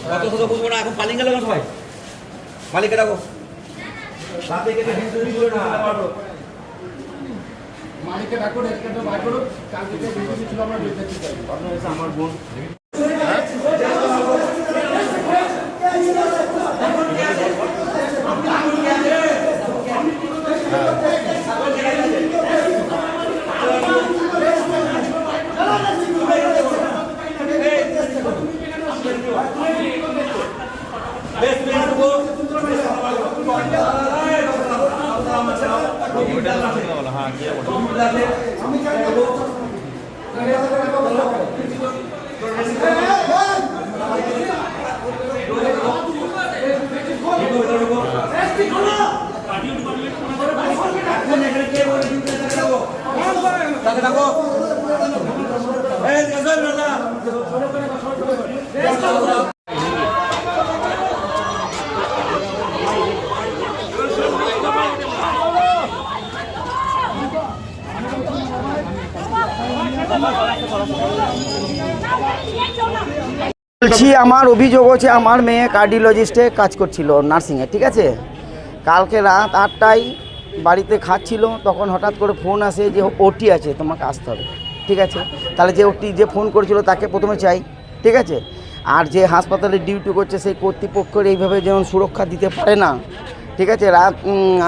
কত শত বুঝবো না, এখন পালিং গেল না সবাই, মালিককে ডাকো। রাতে কেটে হিন্দুরি করে না মালিককে ডাকো, রেস্টুরেন্টে বার করো। কালকে যে বিজনেস ছিল আমরা দেখতে চাই। আপনার এসে আমার বোন বলছি, আমার অভিযোগ হচ্ছে আমার মেয়ে কার্ডিওলজিস্টে কাজ করছিল নার্সিংয়ে, ঠিক আছে। কালকে রাত 8টায় বাড়িতে খাচ্ছিল, তখন হঠাৎ করে ফোন আসে যে ওটি আছে, তোমাকে আসতে হবে, ঠিক আছে। তাহলে যে ফোন করেছিল তাকে প্রথমে চাই, ঠিক আছে। আর যে হাসপাতালে ডিউটি করছে সেই কর্তৃপক্ষের এইভাবে যেমন সুরক্ষা দিতে পারে না, ঠিক আছে। রাত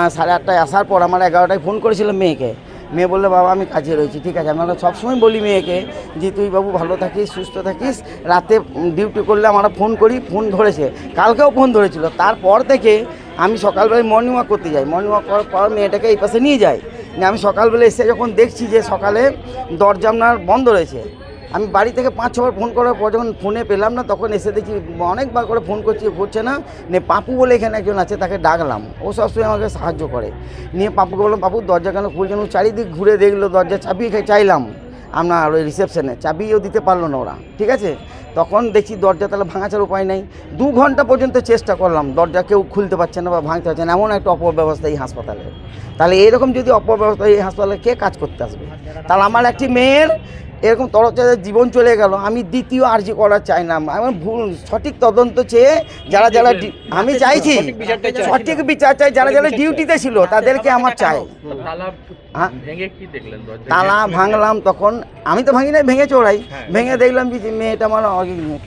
8:30টায় আসার পর আমার 11টায় ফোন করেছিলাম মেয়েকে। মেয়ে বললো বাবা আমি কাজে রয়েছি, ঠিক আছে। আমরা সবসময় বলি মেয়েকে যে তুই বাবু ভালো থাকিস, সুস্থ থাকিস, রাতে ডিউটি করলে আমরা ফোন করি, ফোন ধরেছে, কালকেও ফোন ধরেছিল। তারপর থেকে আমি সকালবেলায় মর্নিং ওয়াক করতে যাই, মর্নিং ওয়াক করার পর মেয়েটাকে এই পাশে নিয়ে যাই। আমি সকালবেলা এসে যখন দেখছি যে সকালে দরজা আপনার বন্ধ রয়েছে, আমি বাড়ি থেকে 5-6বার ফোন করার পর যখন ফোনে পেলাম না, তখন এসে দেখি অনেকবার করে ফোন করছি, করছে না। নিয়ে পাপু বলে এখানে একজন আছে, তাকে ডাকলাম, ও সবসময় আমাকে সাহায্য করে। নিয়ে পাপুকে বললাম পাপু দরজা কেন খুলছেন, চারিদিক ঘুরে দেখলো, দরজা চাবি চাইলাম আপনার ওই রিসেপশনে, চাবিও দিতে পারলো না ওরা, ঠিক আছে। তখন দেখছি দরজা তাহলে ভাঙাচার উপায় নেই, 2 ঘন্টা পর্যন্ত চেষ্টা করলাম, দরজা কেউ খুলতে পারছে না বা ভাঙতে পারছে না, এমন একটা অপব্যবস্থা এই হাসপাতালে। তাহলে এরকম যদি অপব্যবস্থা এই হাসপাতালে কে কাজ করতে আসবে? তাহলে আমার একটি মেয়ের এরকম তরফদারির জীবন চলে গেল, আমি দ্বিতীয় আর্জি করা চাই না। আমার ভুল সঠিক তদন্ত চেয়ে যারা আমি চাইছি সঠিক বিচার চাই, যারা ডিউটিতে ছিল তাদেরকে আমার চাই। তালা ভাঙলাম, তখন আমি তো ভাঙি নাই, ভেঙে চড়াই, ভেঙে দেখলাম যে মেয়েটা আমার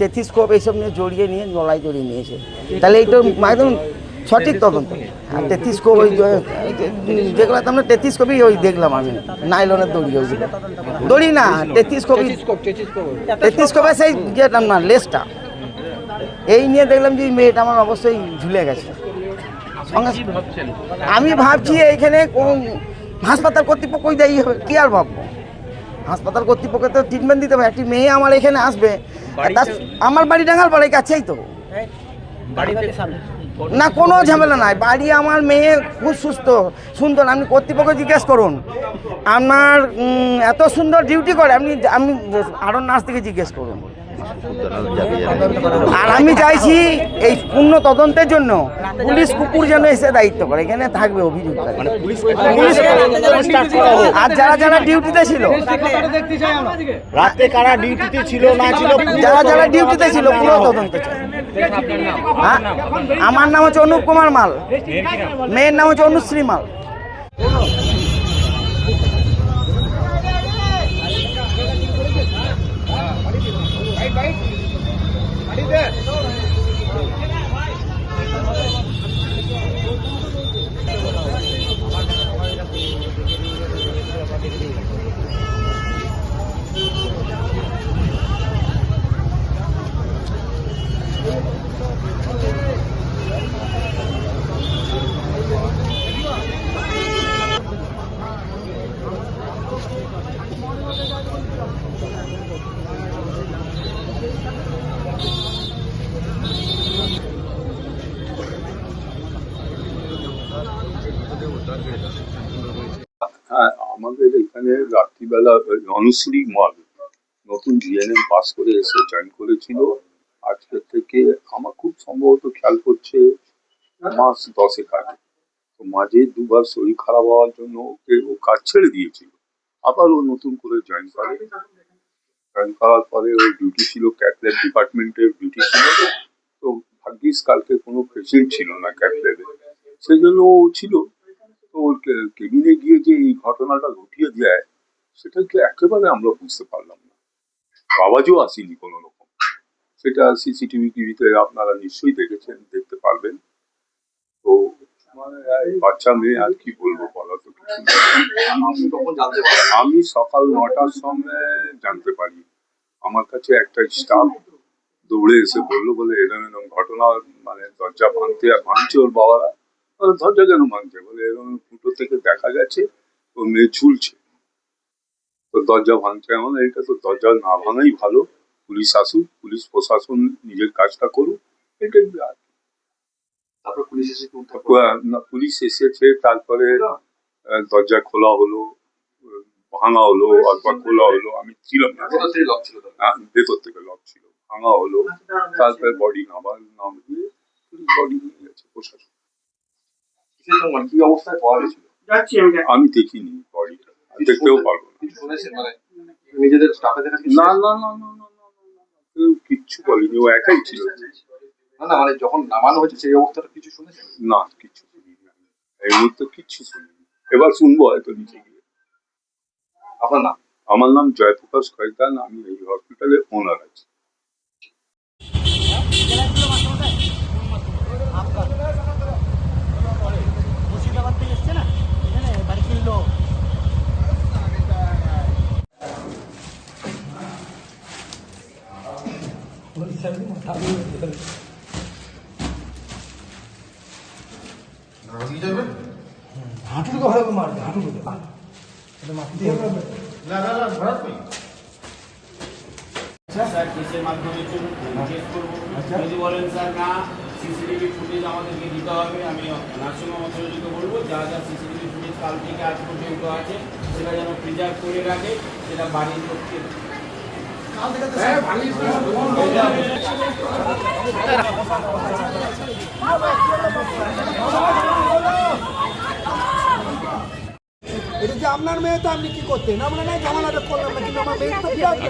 টেথিস্কোপ এইসব নিয়ে জড়িয়ে নিয়েছে। তাহলে এইটা একদম সঠিক তদন্ত। আর টেথিস্কোপ ওই যেগুলো আমরা টেথিস্কোপই ওই দেখলাম, আমি নাইলনের দড়ি, ওইগুলো দড়ি না, টেথিস্কোপে সেই যেটা না লেসটা, এই নিয়ে দেখলাম যে মেয়েটা আমার অবশ্যই ঝুলে গেছে। আমি ভাবছি এইখানে কোন হাসপাতাল কর্তৃপক্ষ দায়ী হবে, কি আর ভাববো? হাসপাতাল কর্তৃপক্ষ তো ট্রিটমেন্ট দিতে হবে। একটি মেয়ে আমার এখানে আসবে, আমার বাড়ি ডাঙ্গালপাড়ায় কাছেই তো, না কোনো ঝামেলা নাই, বাড়ি আমার মেয়ে খুব সুস্থ সুন্দর। আপনি কর্তৃপক্ষ জিজ্ঞেস করুন, আপনার এত সুন্দর ডিউটি করে, আমি আরও নার্স থেকে জিজ্ঞেস করুন। আর আমি চাইছি এই পূর্ণ তদন্তের জন্য পুলিশ কুকুর যেন এসে দায়িত্ব করে, এখানে থাকবে অভিযুক্ত। আর যারা ডিউটিতে ছিল, রাতে কারা ডিউটিতে ছিল না ছিল, যারা ডিউটিতে ছিল পুরো তদন্ত চাই। আমার নাম হচ্ছে অনুপ কুমার মাল, মেয়ের নাম হচ্ছে অনুশ্রী মাল। হ্যাঁ, আমাদের এখানে রাত্রিবেলা অনুশ্রী মল নতুন জিএনএম পাস করে এসে জয়েন করেছিল। আজকে থেকে আমার খুব সম্ভবত খেয়াল করছে মাস 10 আগে। তো মাঝে 2বার শরীর খারাপ হওয়ার জন্য ও কাজ ছেড়ে দিয়েছিল, আবার ও নতুন করে জয়েন করে। জয়েন করার পরে ওর ডিউটি ছিল ক্যাথল্যাব ডিপার্টমেন্টের ডিউটি ছিল। তো ভাগ্যিস কালকে কোনো পেশেন্ট ছিল না ক্যাট ল্যাবে, সেই জন্য ও ছিল। তো ওর কেবিনে গিয়ে যে এই ঘটনাটা ঘটিয়ে দেয় সেটাকে একেবারে আমরা বুঝতে পারলাম না। আওয়াজও আসেনি কোনো রকম। সেটা সিসিটিভি টিভিতে আপনারা নিশ্চয়ই দেখেছেন, দেখতে পারবেন। তো মানে বাচ্চা মেয়ে আর কি বলবো, বলা তো কিছু নেই। আপনি কখন জানতে পারেন? আমি সকাল 9টার সময় জানতে পারি। আমার কাছে একটা স্টাফ দৌড়ে এসে বললো, বলে এরকম এরকম ঘটনা, মানে দরজা ভাঙছে ওর বাবারা। বলে দরজা কেন ভাঙছে? বলে এরকম ফুটো থেকে দেখা গেছে ওর মেয়ে ঝুলছে, তো দরজা ভাঙছে। এমন এটা তো দরজা না ভাঙাই ভালো, পুলিশ আসুক, পুলিশ প্রশাসন নিজের কাজটা করুক, এটাই। আর তারপর পুলিশ এসে কি উদ্ধার করে? পুলিশ এসেছে, তারপরে দরজা খোলা হলো, ভাঙা হলো, অথবা খোলা হলো, আমি ছিলাম না, কোথা থেকে লক ছিল তাহলে? ভেতর থেকে লক ছিল, ভাঙা হলো, তারপরে বডি নাম দিয়ে বডি নিয়ে গেছে প্রশাসন। কিসের সঙ্গে কি অবস্থায় পাওয়া গেছিল? আমি দেখিনি বডিটা, দেখতেও পারবো না। কিছু শুনেছেন মানে নিজেদের স্টাফেদের কাছে? না না না না না না না, কেউ কিচ্ছু বলেনি, ও একাই ছিল। না না, মানে যখন নামানো হয়েছে সেই অবস্থাটা কিছু শুনেছেন? না, কিচ্ছু শুনিনি, এই মুহূর্তে কিচ্ছু শুনিনি। এবার শুনবো হয়তো নিচে গিয়ে। আপনার নাম? আমার নাম জয়প্রকাশ খৈতান, আমি এই হসপিটালের ওনার আছি। হাঁটুকে ভালো করে মারবে, হাঁটুকে এটা মারতে হবে। না না না, ভরাট নেই। স্যার কেসের মাধ্যমে চলুন চেক করবো। যদি বলেন স্যার না সিসিটিভি ফুটেজ আমাদেরকে দিতে হবে, আমি নার্সিংহোম অথরিটিকে বলবো যা যা সিসিটিভি ফুটেজ কাল থেকে আজ পর্যন্ত আছে সেটা যেন প্রিজার্ভ করে রাখে, সেটা বাড়ির পক্ষে এটা যে আপনার মেয়ে, তো আপনি কি করতেন? আমরা নাই ঝামেলাটা করলাম না, কিন্তু আমার মেয়ে তো ফিরে আসবে।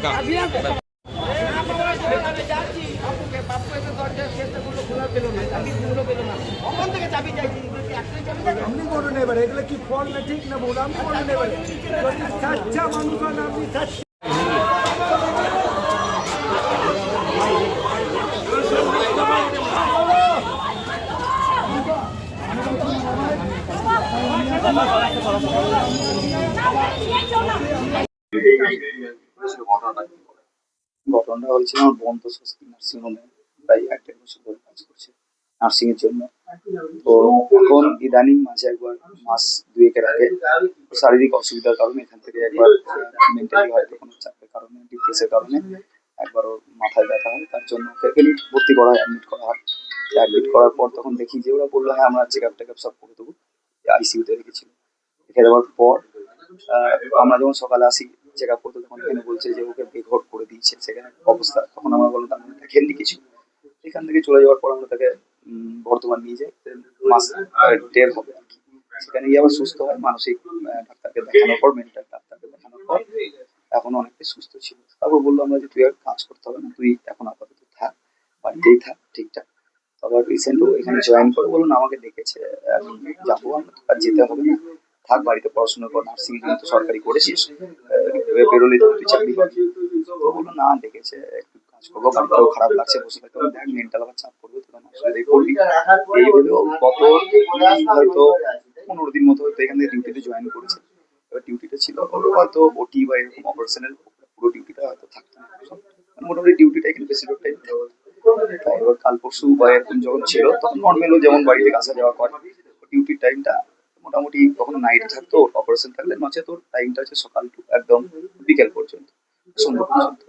আপনি বলুন এবারে, এগুলো কি ফল না ঠিক না ভুল, আপনি বলুন এবারে। যদি সাচ্চা মানুষ হন আপনি, সাচ্চা ঘটনাটা কি? ঘটনাটা হয়েছিল আমার বন্ধু স্বস্তি নার্সিংহোমে প্রায় 1.5 বছর ধরে কাজ করছে নার্সিং এর জন্য। তো এখন ইদানিং মাঝে একবার মাস 2 আগে শারীরিক অসুবিধার কারণে এখান থেকে একবার মেন্টালি হয়তো কোনো চাপের কারণে, ডিপ্রেসের কারণে একবার ওর মাথায় ব্যথা হয়, তার জন্য ওকে ভর্তি করা হয়, অ্যাডমিট করা হয়। অ্যাডমিট করার পর তখন দেখি যে ওরা বললো হ্যাঁ আমরা চেক আপ টেক আপ সব করে দেবো। আইসিইউতে রেখেছিল। রেখে দেওয়ার পর আমরা যখন সকালে আসি চেক আপ করতে, তখন এখানে বলছে যে ওকে বেঘর করে দিয়েছে সেখানে অবস্থা। তখন আমরা বললাম আমরা দেখেননি কিছু। এখান থেকে চলে যাওয়ার পর আমরা তাকে বর্ধমান নিয়ে যাই, মাস 1.5 হবে আর কি। সেখানে গিয়ে আবার সুস্থ হয়, মানসিক ডাক্তারকে দেখানোর পর, মেন্টাল ডাক্তারকে দেখানোর পর এখন অনেকটাই সুস্থ ছিল। তারপর বললো আমরা যে তুই আর কাজ করতে হবে না, তুই এখন আপাতত থাক, বাড়িতেই থাক ঠিকঠাক। আবার রিসেন্ট এখানে জয়েন করে বলুন আমাকে ডেকেছে, আমি যাবো, আমরা তো আর যেতে হবে না, থাক বাড়িতে পড়াশোনা কর, নার্সিং তো সরকারি করেছিস, বেরোলেই তো তুই চাকরি পাবি। তো বললো না ডেকেছে একটু কাজ করবো, বাড়িতেও খারাপ লাগছে বসে থাকতে, দেখ মেন্টাল আবার চাপ করবে, তোরা অসুবিধায় করবি। এই ভেবেও গত হয়তো 15 দিন মতো হয়তো এখান থেকে ডিউটিতে জয়েন করেছে। এবার ডিউটিটা ছিল ওর হয়তো ওটি বা এরকম অপারেশনের পুরো ডিউটিটা হয়তো থাকতো না, মোটামুটি ডিউটিটা এখানে বেশিরভাগ টাইম থাকতো। তাই এবার কাল পরশু বা এরকম যখন ছিল তখন নর্মালও যেমন বাড়ি থেকে আসা যাওয়া করে, ডিউটির টাইমটা মোটামুটি কখনো নাইট থাকতো, অপারেশন থাকলে নচেত তোর টাইমটা হচ্ছে সকাল টু একদম বিকেল পর্যন্ত, সন্ধ্যা পর্যন্ত।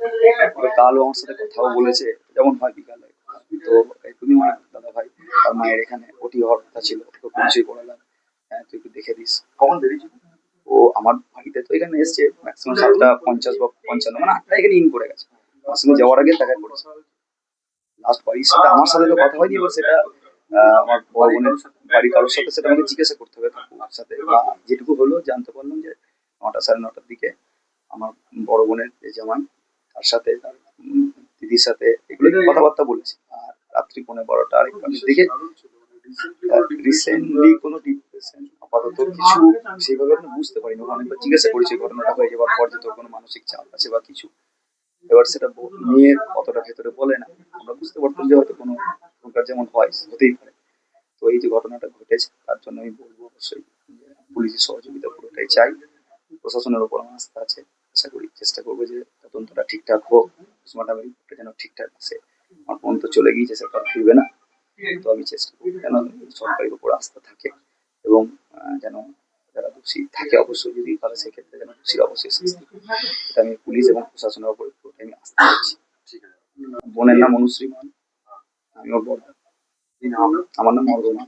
এবার কালও আমার সাথে কথাও বলেছে, যেমন হয় বিকালে। তো তুমি আমার দাদা ভাই তার মায়ের এখানে ওটি হওয়ার কথা ছিল, তো পৌঁছেই পড়ালাম, হ্যাঁ তুই একটু দেখে দিস। কখন বেরিয়েছি ও আমার বাড়িতে, তো এখানে এসছে ম্যাক্সিমাম 7:50 বা 55, মানে 8টা এখানে ইন করে গেছে। আমার সঙ্গে যাওয়ার আগে দেখা করেছে। লাস্ট বাড়ির সাথে আমার সাথে তো কথা হয়নি, এবার সেটা আমার বড় বোনের বাড়ির কারোর সাথে সেটা আমাকে জিজ্ঞাসা করতে হবে কাকুর সাথে, বা যেটুকু হলো জানতে পারলাম যে 9টা 9:30 দিকে আমার বড় বোনের যে জামাই তার সাথে তার দিদির সাথে এগুলো কথাবার্তা বলেছে। আর রাত্রি 12:15 1টার দিকে। রিসেন্টলি কোনো ডিপ্রেশন আপাতত কিছু সেইভাবে আমি বুঝতে পারিনি। অনেকবার জিজ্ঞাসা করেছি ঘটনাটা হয়ে যাওয়ার পর যে তোর কোনো মানসিক চাপ আছে বা কিছু। এবার সেটা নিয়ে অতটা ভেতরে বলে না। আমরা বুঝতে পারতাম যে হয়তো কোনো প্রকার যেমন হয় হতেই পারে। তো এই যে ঘটনাটা ঘটেছে তার জন্য আমি বলবো অবশ্যই যে পুলিশের সহযোগিতা পুরোটাই চাই। প্রশাসনের ওপর আমার আস্থা আছে। আশা করি চেষ্টা করবো যে তদন্তটা ঠিকঠাক হোক, পোস্টমর্টম রিপোর্টটা যেন ঠিকঠাক আসে। আমার ফোন তো চলে গিয়েছে, সেটা আর ফিরবে না। তো আমি চেষ্টা করবো যেন সরকারের উপর আস্থা থাকে এবং যেন যারা দোষী থাকে অবশ্যই যদি তাহলে সেক্ষেত্রে যেন দোষীর অবশ্যই শাস্তি পায়। এটা আমি পুলিশ এবং প্রশাসনের উপর পুরোটাই আমি আস্থা রাখছি। বোনের নাম অনুশ্রী মান, আমিও বোন। আমার নাম অর্গমা।